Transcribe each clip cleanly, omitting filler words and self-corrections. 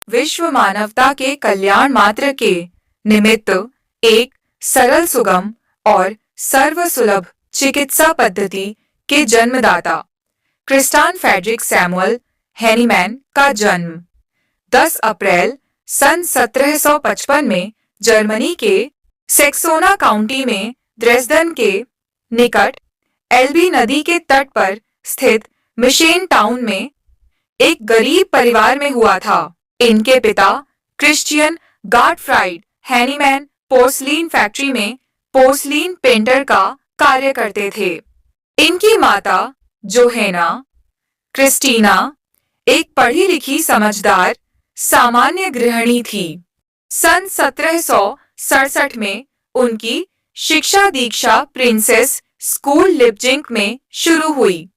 विश्व मानवता के कल्याण मात्र के निमित्त एक सरल, सुगम और सर्वसुलभ चिकित्सा पद्धति के जन्मदाता क्रिस्टियान फ्रेडरिक सैमुअल हैनीमैन का जन्म 10 अप्रैल सन 1755 में जर्मनी के सेक्सोना काउंटी में द्रेसडन के निकट एल्बी नदी के तट पर स्थित मिशेन टाउन में एक गरीब परिवार में हुआ था। इनके पिता Christian Gottfried Hahnemann porcelain factory में पोर्सलीन पेंटर का कार्य करते थे। इनकी माता जोहेना क्रिस्टीना एक पढ़ी लिखी समझदार सामान्य गृहिणी थी। सन 1767 में उनकी शिक्षा दीक्षा प्रिंसेस स्कूल लिपजिंग में शुरू हुई,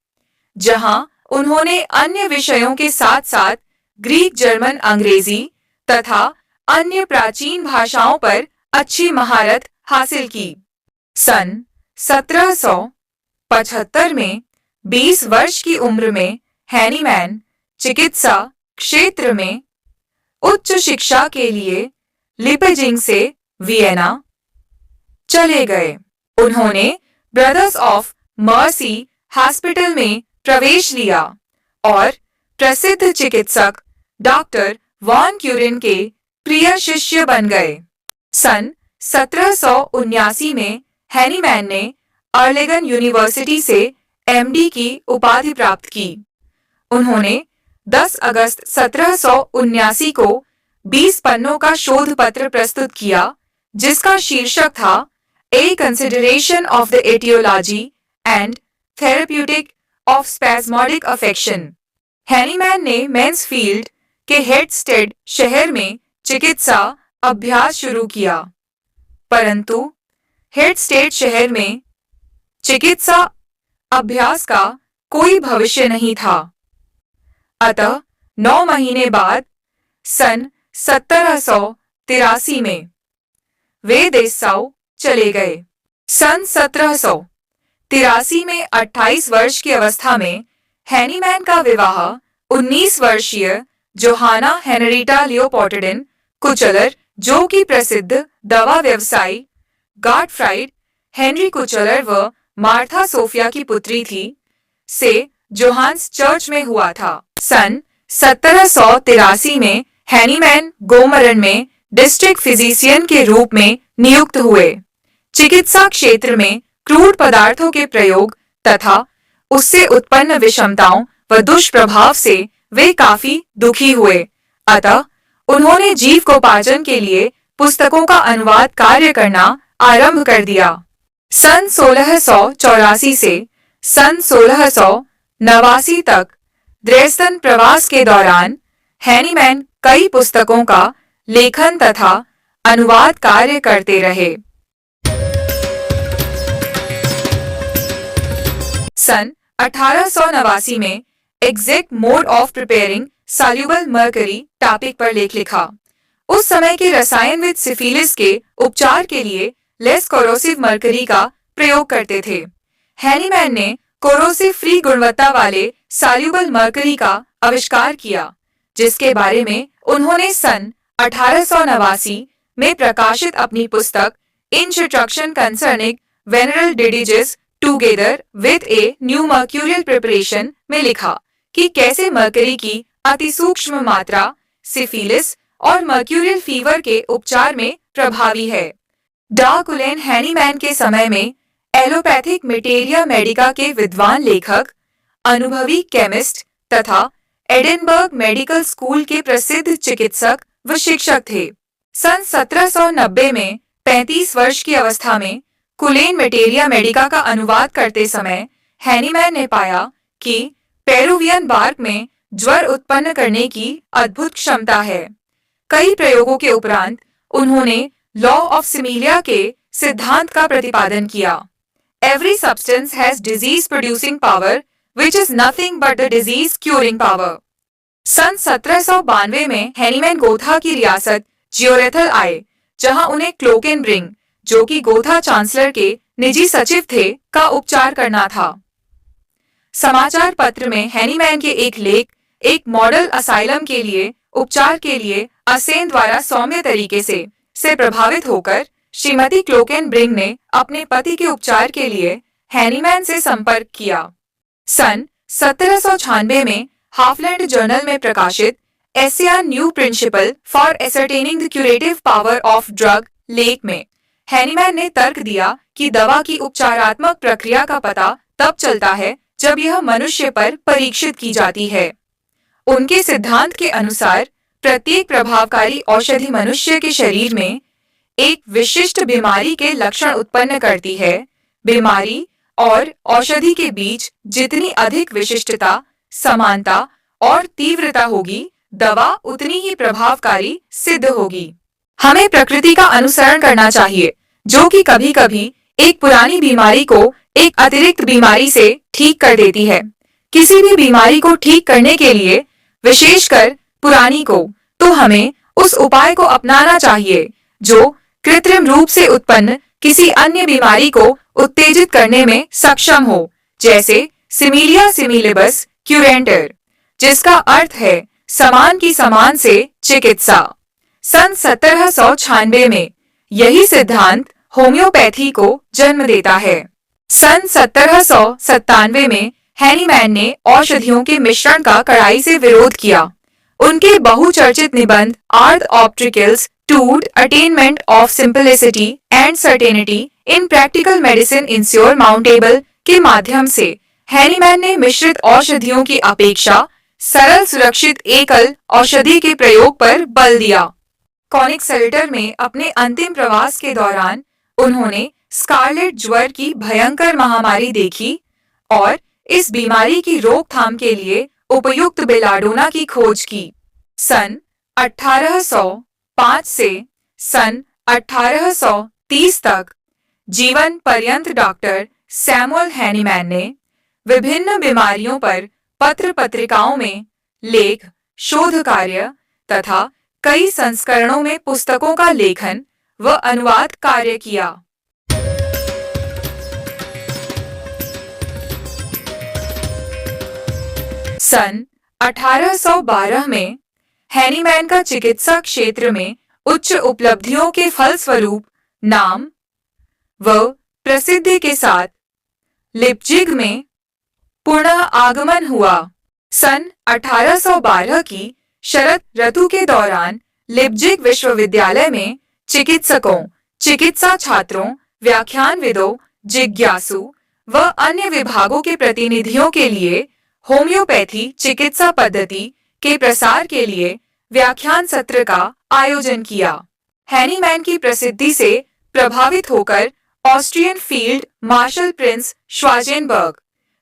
जहां उन्होंने अन्य विषयों के साथ साथ ग्रीक, जर्मन, अंग्रेजी तथा अन्य प्राचीन भाषाओं पर अच्छी महारत हासिल की। सन 1775 में 20 वर्ष की उम्र में हैनीमैन चिकित्सा क्षेत्र में उच्च शिक्षा के लिए लिपजिंग से वियना चले गए। उन्होंने ब्रदर्स ऑफ मर्सी हॉस्पिटल में प्रवेश लिया और प्रसिद्ध चिकित्सक डॉक्टर वॉन क्यूरिन के प्रिय शिष्य बन गए। सन 1779 में हैनीमैन ने अर्लेगन यूनिवर्सिटी से एमडी की उपाधि प्राप्त की। उन्होंने 10 अगस्त 1779 को 20 पन्नों का शोध पत्र प्रस्तुत किया, जिसका शीर्षक था a consideration of the aetiology and therapeutic of spasmodic affection. Hahnemann ने मैन्सफील्ड के हेडस्टेड शहर में चिकित्सा अभ्यास शुरू किया, परंतु हेडस्टेड शहर में चिकित्सा अभ्यास का कोई भविष्य नहीं था। अतः 9 महीने बाद सन 1783 में वे देसाऊ चले गए। सन 1783 में 28 वर्ष की अवस्था में हैनीमैन का विवाह 19 वर्षीय जोहाना हेनरीटा लियोपोल्डिन कुचलर, जो कि प्रसिद्ध दवा व्यवसायी गॉटफ्राइड हेनरी कुचलर व मार्था सोफिया की पुत्री थी, से जोहान्स चर्च में हुआ था। सन 1783 में हैनीमैन गोमरन में डिस्ट्रिक्ट फिजिशियन के रूप में नियुक्त हुए। चिकित्सा क्षेत्र में क्रूड पदार्थों के प्रयोग तथा उससे उत्पन्न विषमताओं व दुष्प्रभाव से वे काफी दुखी हुए। अतः उन्होंने जीविकोपार्जन के लिए पुस्तकों का अनुवाद कार्य करना आरंभ कर दिया। सन 1684 से सन 1689 तक द्रेसडन प्रवास के दौरान हैनीमैन कई पुस्तकों का लेखन तथा अनुवाद कार्य करते रहे। सन 1889 में exact mode of preparing soluble mercury topic पर लेख लिखा। उस समय के रसायनविद सिफिलिस के उपचार के लिए लेस कोरोसिव मर्करी का प्रयोग करते थे। हैनीमैन ने कोरोसिव फ्री गुणवत्ता वाले सॉल्युबल मर्करी का आविष्कार किया, जिसके बारे में उन्होंने सन 1889 में प्रकाशित अपनी पुस्तक instruction concerning venereal disease together with a new mercurial preparation में लिखा कि कैसे मर्करी की अतिसूक्ष्म मात्रा सिफिलिस और मर्क्यूरियल फीवर के उपचार में प्रभावी है। डॉ. हैनीमैन के समय में एलोपैथिक मेटेरिया मेडिका के विद्वान लेखक, अनुभवी केमिस्ट तथा एडिनबर्ग मेडिकल स्कूल के प्रसिद्ध चिकित्सक व शिक्षक थे। सन 1790 में 35 वर्ष की अवस्था में कुलेन मेटेरिया मेडिका का अनुवाद करते समय हैनीमैन ने पाया कि पेरुवियन बार्क में ज्वर उत्पन्न करने की अद्भुत क्षमता है। कई प्रयोगों के उपरांत उन्होंने लॉ ऑफ सिमिलिया के सिद्धांत का प्रतिपादन किया। Every substance has disease producing power which is nothing but the disease curing power. सन 1792 में हैनीमैन गोथा की रियासत जियोरेथल आए, जहां उन्हें क्लोकेनब्रिंग, जो कि गोथा चांसलर के निजी सचिव थे, का उपचार करना था। समाचार पत्र में हैनीमैन के एक लेख एक मॉडल असाइलम के लिए उपचार के लिए असेन द्वारा सौम्य तरीके से प्रभावित होकर श्रीमती क्लोकेनब्रिंग ने अपने पति के उपचार के लिए हैनीमैन से संपर्क किया। सन 1796 में हाफलैंड जर्नल में प्रकाशित essay new principle for ascertaining the curative power of drug लेक में हैनीमैन ने तर्क दिया कि दवा की उपचारात्मक प्रक्रिया का पता तब चलता है जब यह मनुष्य पर परीक्षित की जाती है। उनके सिद्धांत के अनुसार प्रत्येक प्रभावकारी औषधि मनुष्य के शरीर में एक विशिष्ट बीमारी के लक्षण उत्पन्न करती है। बीमारी और औषधि के बीच जितनी अधिक विशिष्टता, समानता और तीव्रता होगी, दवा उतनी ही प्रभावकारी सिद्ध होगी। हमें प्रकृति का अनुसरण करना चाहिए, जो कि कभी-कभी एक पुरानी बीमारी को एक अतिरिक्त बीमारी से ठीक कर देती है। किसी भी बीमारी को ठीक करने के लिए, विशेषकर पुरानी को, तो हमें उस उपाय को अपनाना चाहिए जो कृत्रिम रूप से उत्पन्न किसी अन्य बीमारी को उत्तेजित करने में सक्षम हो, जैसे सिमिलिया सिमिलिबस क्यूरेंटर, जिसका अर्थ है समान की समान से चिकित्सा। सन 1796 में यही सिद्धांत होम्योपैथी को जन्म देता है। सन 1797 में हैनीमैन ने औषधियों के मिश्रण का कड़ाई से विरोध किया। उनके बहुचर्चित निबंध are the obstacles to attainment of simplicity and certainty in practical medicine insurmountable के माध्यम से हैनीमैन ने मिश्रित औषधियों की अपेक्षा सरल सुरक्षित एकल औषधि के प्रयोग पर बल दिया। कोनिग्सलटर में अपने अंतिम प्रवास के दौरान उन्होंने स्कारलेट ज्वर की भयंकर महामारी देखी और इस बीमारी की रोकथाम के लिए उपयुक्त बेलाडोना की खोज की। सन 1805 से सन 1830 तक जीवन पर्यंत डॉक्टर सैमुअल हैनीमैन ने विभिन्न बीमारियों पर पत्र पत्रिकाओं में लेख, शोध कार्य तथा कई संस्करणों में पुस्तकों का लेखन व अनुवाद कार्य किया। सन 1812 में हैनीमैन का चिकित्सा क्षेत्र में उच्च उपलब्धियों के फलस्वरूप नाम व प्रसिद्धि के साथ लिप्जिग में पुनः आगमन हुआ। सन 1812 की शरद ऋतु के दौरान लिप्जिग विश्वविद्यालय में चिकित्सकों, चिकित्सा छात्रों, व्याख्यानविदों, जिज्ञासु व अन्य विभागों के प्रतिनिधियों के लिए होम्योपैथी चिकित्सा पद्धति के प्रसार के लिए व्याख्यान सत्र का आयोजन किया। हैनीमैन की प्रसिद्धि से प्रभावित होकर ऑस्ट्रियन फील्ड मार्शल प्रिंस श्वाजेनबर्ग,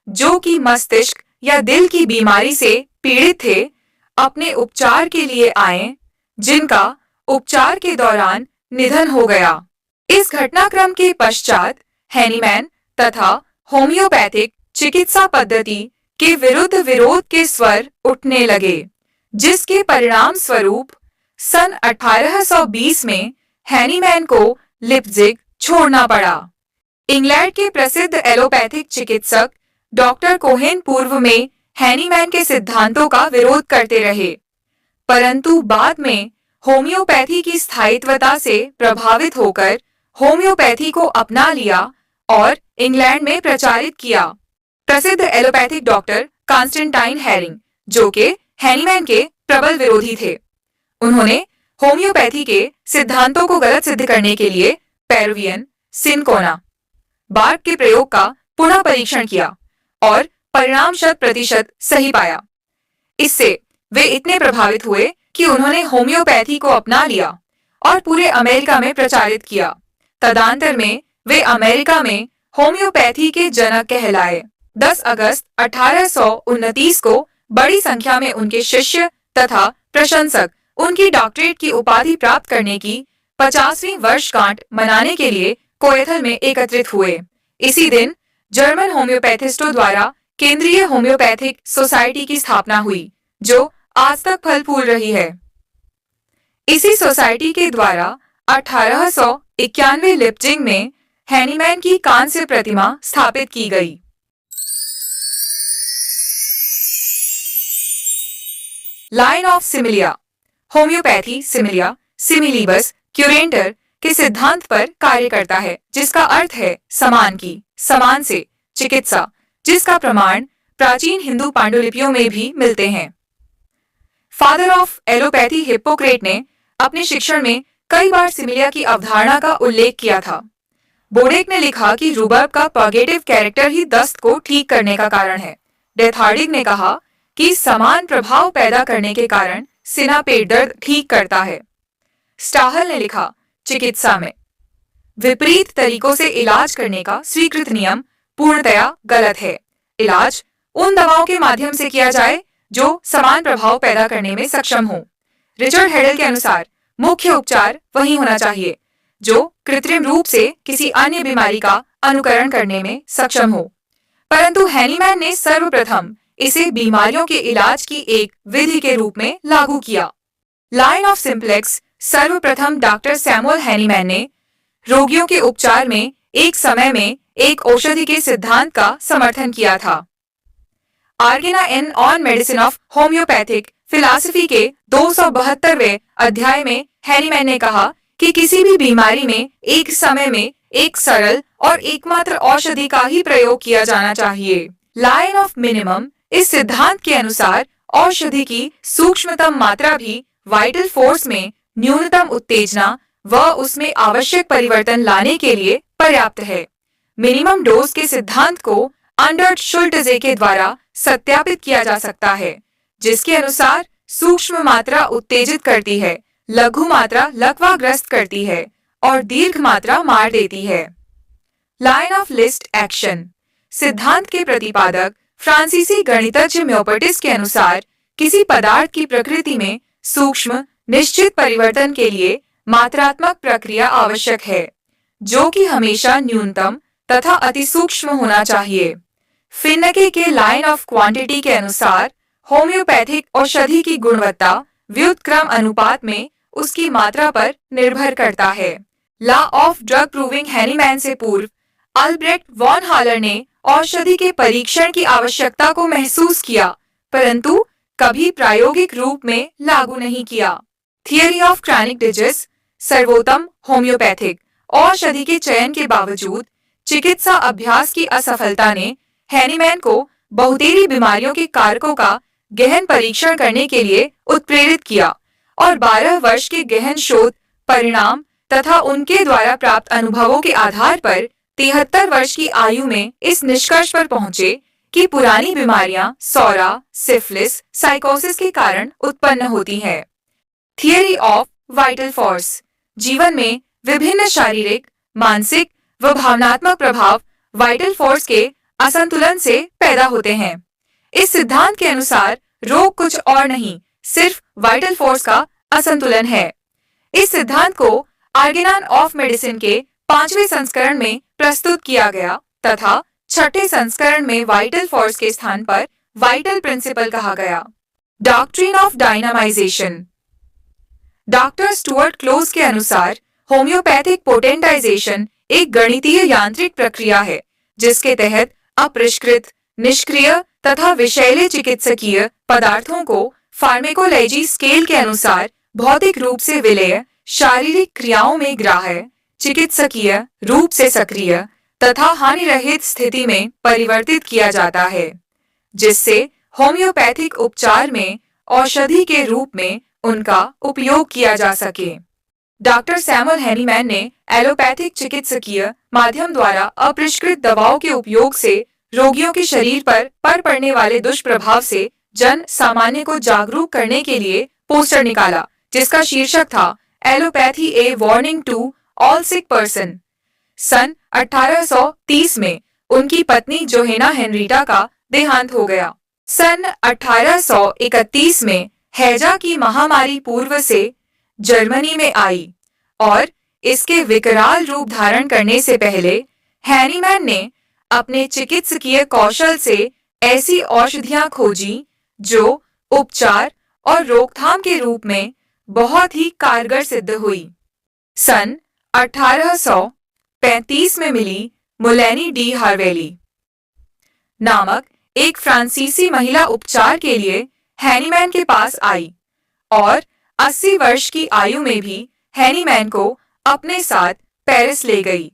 जो कि मस्तिष्क या दिल की बीमारी से पीड़ित थे, अपने उपचार के लिए आए, जिनका उपचार के दौरान निधन हो गया। इस घटनाक्रम के पश्चात हैनीमैन तथा होम्योपैथिक चिकित्सा पद्धति के विरुद्ध विरोध के स्वर उठने लगे, जिसके परिणाम स्वरूप सन 1820 में हैनीमैन को लिप्जिग छोड़ना पड़ा। इंग्लैंड के प्रसिद्ध एलोपैथिक चिकित्सक डॉक्टर कोहेन पूर्व में हैनीमैन के सिद्धांतों का विरोध करते रहे, परंतु बाद में होम्योपैथी की स्थायित्वता से प्रभावित होकर होम्योपैथी को अपना लिया और इंग्लैंड में प्रचारित किया। प्रसिद्ध एलोपैथिक डॉक्टर कॉन्स्टेंटाइन हैरिंग, जो कि हैनीमैन के प्रबल विरोधी थे, उन्होंने होम्योपैथी के सिद्धांतों को गलत सिद्ध करने के लिए पेरुवियन, सिनकोना, बार्क के प्रयोग का पुनः परीक्षण किया और परिणाम 100% सही पाया। इससे वे इतने प्रभावित हुए कि उन्होंने होम्योपैथी को अपना लिया और पूरे अमेरिका में प्रचारित किया। तदंतर में वे अमेरिका में होम्योपैथी के जनक कहलाए। 10 अगस्त 1829 को बड़ी संख्या में उनके शिष्य तथा प्रशंसक उनकी डॉक्टरेट की उपाधि प्राप्त करने की 50वीं वर्षगांठ मनाने के लिए कोएथल में एकत्रित हुए। इसी दिन जर्मन होम्योपैथिस्टों द्वारा केंद्रीय होम्योपैथिक सोसाइटी की स्थापना हुई, जो आज तक फल फूल रही है। इसी सोसाइटी के द्वारा 1891 लिप्जिग में हैनीमैन की कांस्य प्रतिमा स्थापित की गई। Line of similia. Homoeopathy similia, similibus, curentur के सिद्धांत पर कार्य करता है, जिसका अर्थ है समान की, समान से चिकित्सा, जिसका प्रमाण प्राचीन हिंदू पांडुलिपियों में भी मिलते हैं। फादर ऑफ एलोपैथी हिप्पोक्रेट ने अपने शिक्षण में कई बार सिमिलिया की अवधारणा का उल्लेख किया था। बोडेक ने लिखा कि रूबर्ब का पॉजिटिव कैरेक्टर ही दस्त को ठीक करने का कारण है। डेथार्डिग ने कहा कि समान प्रभाव पैदा करने के कारण सिना पेट दर्द ठीक करता है। स्टाहल ने लिखा, चिकित्सा में विपरीत तरीकों से इलाज करने का स्वीकृत नियम पूर्णतया गलत है। इलाज उन दवाओं के माध्यम से किया जाए जो समान प्रभाव पैदा करने में सक्षम हो। रिचर्ड हेडल के अनुसार मुख्य उपचार वही होना चाहिए जो कृत्रिम रूप से किसी अन्य बीमारी का अनुकरण करने में सक्षम हो। परंतु हैनीमैन ने सर्वप्रथम इसे बीमारियों के इलाज की एक विधि के रूप में लागू किया। लाइन ऑफ सिंप्लेक्स सर्वप्रथम डॉक्टर सैमुअल हैनीमैन ने रोगियों के उपचार में एक समय में एक औषधि के सिद्धांत का समर्थन किया था। Organon in on medicine of homoeopathic philosophy के 272वें अध्याय में हैनीमैन ने कहा कि किसी भी बीमारी में एक समय में एक सरल और एकमात्र औषधि का ही प्रयोग किया जाना चाहिए। लाइन ऑफ मिनिमम इस सिद्धांत के अनुसार औषधि की सूक्ष्मतम मात्रा भी वाइटल फोर्स में न्यूनतम उत्तेजना व उसमें आवश्यक परिवर्तन लाने के लिए पर्याप्त है। मिनिमम डोज के सिद्धांत को अंडर्ट शुल्टजे के द्वारा सत्यापित किया जा सकता है, जिसके अनुसार सूक्ष्म मात्रा उत्तेजित करती है, लघु मात्रा लकवाग्रस्त करती है और दीर्घ मात्रा मार देती है। लाइन ऑफ लिस्ट एक्शन सिद्धांत के प्रतिपादक फ्रांसीसी गणितज्ञ म्योपर्टिस के अनुसार किसी पदार्थ की प्रकृति में सूक्ष्म निश्चित परिवर्तन के लिए मात्रात्मक प्रक्रिया आवश्यक है, जो कि हमेशा न्यूनतम तथा अतिसूक्ष्म होना चाहिए। फिन्नके के लाइन ऑफ क्वांटिटी के अनुसार होम्योपैथिक औषधि की गुणवत्ता व्युत्क्रम अनुपात में उसकी मात्रा पर निर्भर करता है। Law of drug proving Hahnemann से पूर्व अल्ब्रेक्ट वॉन हालर ने औषधि के परीक्षण की आवश्यकता को महसूस किया, परंतु कभी प्रायोगिक रूप में लागू नहीं किया। थियरी ऑफ क्रॉनिक डिजीज सर्वोत्तम होम्योपैथिक औषधि के चयन के बावजूद चिकित्सा अभ्यास की असफलता ने हैनीमैन को बहुतेरी बीमारियों के कारकों का गहन परीक्षण करने के लिए उत्प्रेरित किया और 12 वर्ष के गहन शोध परिणाम तथा उनके द्वारा प्राप्त अनुभवों के आधार पर 73 वर्ष की आयु में इस निष्कर्ष पर पहुंचे कि पुरानी बीमारियां सौरा, सिफिलिस, साइकोसिस के कारण उत्पन्न होती हैं। थियरी ऑफ वाइटल फोर्स जीवन में विभिन्न शारीरिक, मानसिक व भावनात्मक प्रभाव वाइटल फोर्स के असंतुलन से पैदा होते हैं। इस सिद्धांत के अनुसार रोग कुछ और नहीं, सिर्फ वाइटल फोर्स का असंतुलन है। इस सिद्धांत को आर्गेनान ऑफ मेडिसिन के 5वें संस्करण में प्रस्तुत किया गया तथा 6ठे संस्करण में वाइटल फोर्स के स्थान पर वाइटल प्रिंसिपल कहा गया। Doctrine of dynamisation doctor Stuart Close के अनुसार होम्योपैथिक पोटेंटाइजेशन एक गणितीय यांत्रिक प्रक्रिया है, जिसके तहत अपरिष्कृत, निष्क्रिय तथा विषैले चिकित्सकीय पदार्थों को फार्मेकोलॉजी स्केल के अनुसार भौतिक रूप से विलेय, शारीरिक क्रियाओं में ग्राह्य, चिकित्सकीय रूप से सक्रिय तथा हानि रहित स्थिति में परिवर्तित किया जाता है, जिससे होम्योपैथिक उपचार में औषधि के रूप में उनका उपयोग किया जा सके। डॉक्टर सैमुअल हैनीमैन ने एलोपैथिक चिकित्सकीय माध्यम द्वारा अपरिष्कृत दवाओं के उपयोग से रोगियों के शरीर पर पड़ने वाले दुष्प्रभाव से जन सामान्य को जागरूक करने के लिए पोस्टर निकाला, जिसका शीर्षक था allopathy a warning to all sick person. सन 1830 में उनकी पत्नी जोहेना हेनरीटा का देहांत हो गया। सन 1831 में हैजा की महामारी पूर्व से जर्मनी में आई और इसके विकराल रूप धारण करने से पहले हैनीमैन ने अपने चिकित्सकीय कौशल से ऐसी औषधियां खोजी जो उपचार और रोकथाम के रूप में बहुत ही कारगर सिद्ध हुई। सन 1835 में मिली मुलेनी डी हार्वेली नामक एक फ्रांसीसी महिला उपचार के लिए हैनीमैन के पास आई और 80 वर्ष की आयु में भी हैनीमैन को अपने साथ पेरिस ले गई,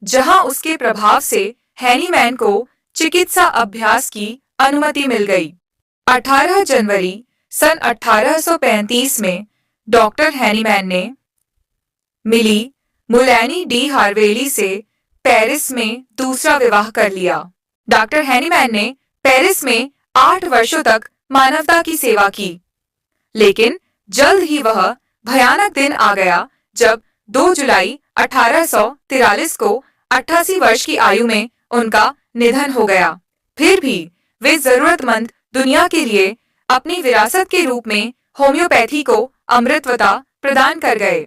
जहां उसके प्रभाव से हैनीमैन को चिकित्सा अभ्यास की अनुमति मिल गई। 18 जनवरी सन 1835 में डॉक्टर हैनीमैन ने मिली मुलैनी डी हार्वेली से पेरिस में दूसरा विवाह कर लिया। डॉक्टर हैनीमैन ने पेरिस में 8 वर्षों तक मानवता की सेवा की, लेकिन जल्द ही वह भयानक दिन आ गया जब 2 जुलाई 1843 को 88 वर्ष की आयु में उनका निधन हो गया। फिर भी वे जरूरतमंद दुनिया के लिए अपनी विरासत के रूप में होम्योपैथी को अमृतत्वता प्रदान कर गए।